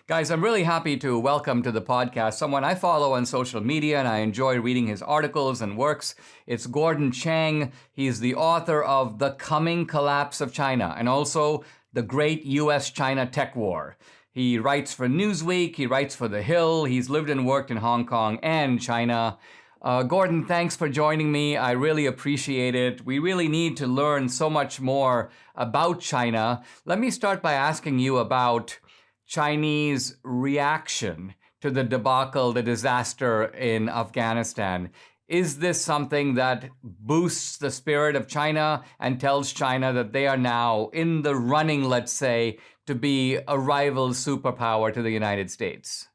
Guys, I'm really happy to welcome to the podcast someone I follow on social media and I enjoy reading his articles and works. It's Gordon Chang. He's the author of The Coming Collapse of China and also The Great US-China Tech War. He writes for Newsweek, he writes for The Hill, he's lived and worked in Hong Kong and China. Gordon, thanks for joining me. I really appreciate it. We really need to learn so much more about China. Let me start by asking you about Chinese reaction to the debacle, the disaster in Afghanistan. Is this something that boosts the spirit of China and tells China that they are now in the running, let's say, to be a rival superpower to the United States?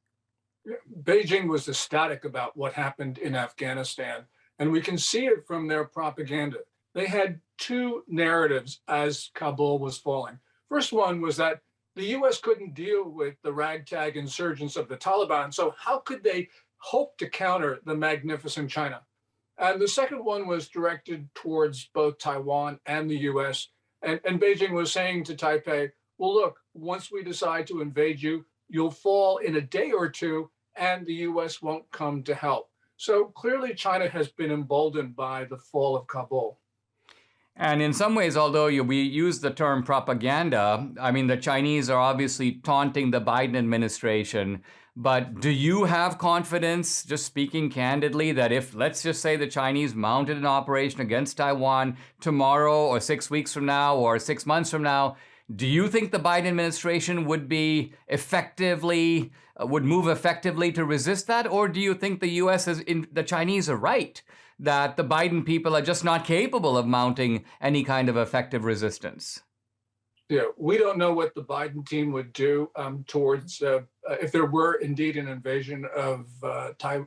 Beijing was ecstatic about what happened in Afghanistan, and we can see it from their propaganda. They had two narratives as Kabul was falling. First one was that the US couldn't deal with the ragtag insurgents of the Taliban, so how could they hope to counter the magnificent China? And the second one was directed towards both Taiwan and the US. And Beijing was saying to Taipei, well, look, once we decide to invade you, you'll fall in a day or two, and the US won't come to help. So clearly, China has been emboldened by the fall of Kabul. And in some ways, although we use the term propaganda, I mean, the Chinese are obviously taunting the Biden administration. But do you have confidence, just speaking candidly, that if, let's just say, the Chinese mounted an operation against Taiwan tomorrow or 6 weeks from now or 6 months from now, do you think the Biden administration would move effectively to resist that? Or do you think the Chinese are right, that the Biden people are just not capable of mounting any kind of effective resistance? Yeah, we don't know what the Biden team would do towards if there were indeed an invasion of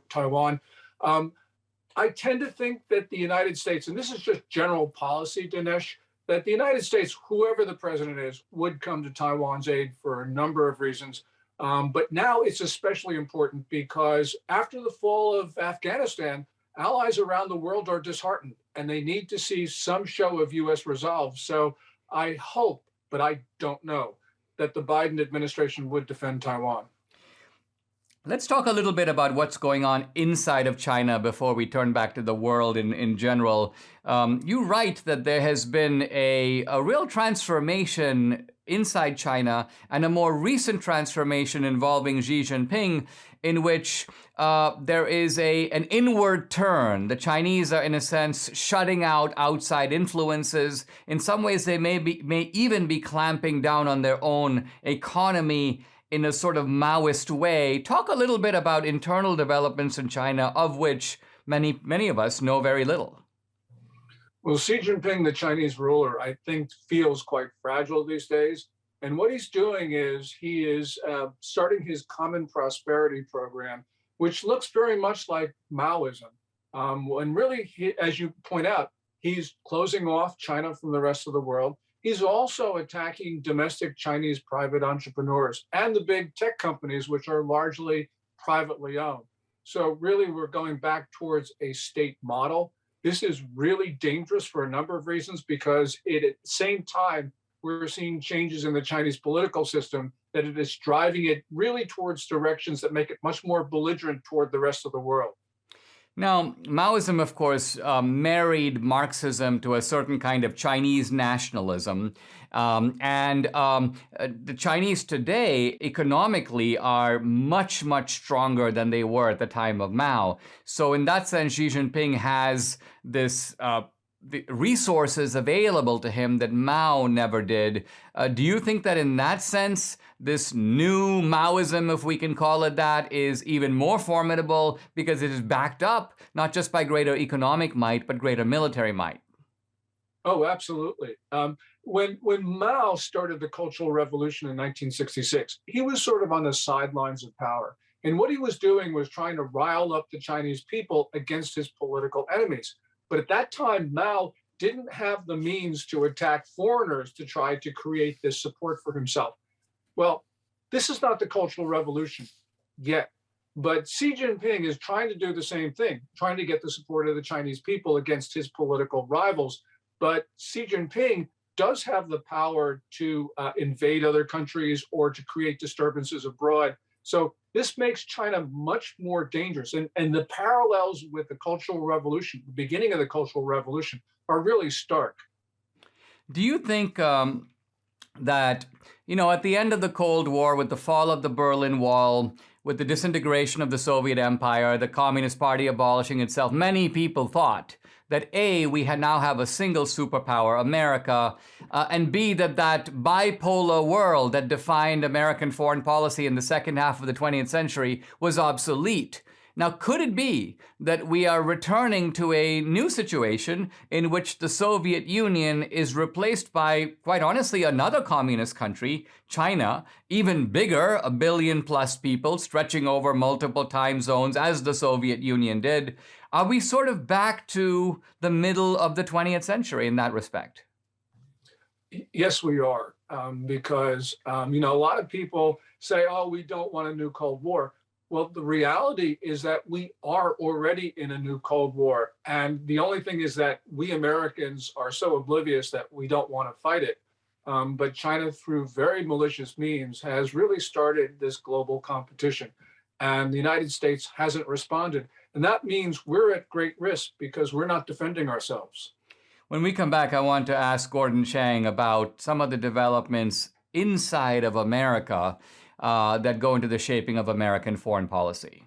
Taiwan. I tend to think that the United States, and this is just general policy, Dinesh, that the United States, whoever the president is, would come to Taiwan's aid for a number of reasons. But now it's especially important because after the fall of Afghanistan, allies around the world are disheartened and they need to see some show of US resolve. So I hope, but I don't know, that the Biden administration would defend Taiwan. Let's talk a little bit about what's going on inside of China before we turn back to the world in general. You write that there has been a real transformation inside China and a more recent transformation involving Xi Jinping in which there is an inward turn. The Chinese are, in a sense, shutting out outside influences. In some ways, they may even be clamping down on their own economy in a sort of Maoist way. Talk a little bit about internal developments in China, of which many of us know very little. Well, Xi Jinping, the Chinese ruler, I think feels quite fragile these days. And what he's doing is he is starting his common prosperity program, which looks very much like Maoism. And really, as you point out, he's closing off China from the rest of the world. He's also attacking domestic Chinese private entrepreneurs and the big tech companies, which are largely privately owned. So really, we're going back towards a state model. This is really dangerous for a number of reasons because at the same time, we're seeing changes in the Chinese political system that it is driving it really towards directions that make it much more belligerent toward the rest of the world. Now, Maoism, of course, married Marxism to a certain kind of Chinese nationalism. The Chinese today, economically, are much, much stronger than they were at the time of Mao. So in that sense, Xi Jinping has the resources available to him that Mao never did. Do you think that in that sense, this new Maoism, if we can call it that, is even more formidable because it is backed up not just by greater economic might, but greater military might? Oh, absolutely. When Mao started the Cultural Revolution in 1966, he was sort of on the sidelines of power. And what he was doing was trying to rile up the Chinese people against his political enemies. But at that time, Mao didn't have the means to attack foreigners to try to create this support for himself. Well, this is not the Cultural Revolution yet, but Xi Jinping is trying to do the same thing, trying to get the support of the Chinese people against his political rivals. But Xi Jinping does have the power to invade other countries or to create disturbances abroad. So this makes China much more dangerous. And the parallels with the Cultural Revolution, the beginning of the Cultural Revolution, are really stark. Do you think that, at the end of the Cold War, with the fall of the Berlin Wall, with the disintegration of the Soviet Empire, the Communist Party abolishing itself, many people thought that A, we now have a single superpower, America, and B, that bipolar world that defined American foreign policy in the second half of the 20th century was obsolete? Now, could it be that we are returning to a new situation in which the Soviet Union is replaced by, quite honestly, another communist country, China, even bigger, 1 billion plus people, stretching over multiple time zones, as the Soviet Union did? Are we sort of back to the middle of the 20th century in that respect? Yes, we are, because a lot of people say, "Oh, we don't want a new Cold War." Well, the reality is that we are already in a new Cold War. And the only thing is that we Americans are so oblivious that we don't want to fight it. But China, through very malicious means, has really started this global competition. And the United States hasn't responded. And that means we're at great risk because we're not defending ourselves. When we come back, I want to ask Gordon Chang about some of the developments inside of America that go into the shaping of American foreign policy.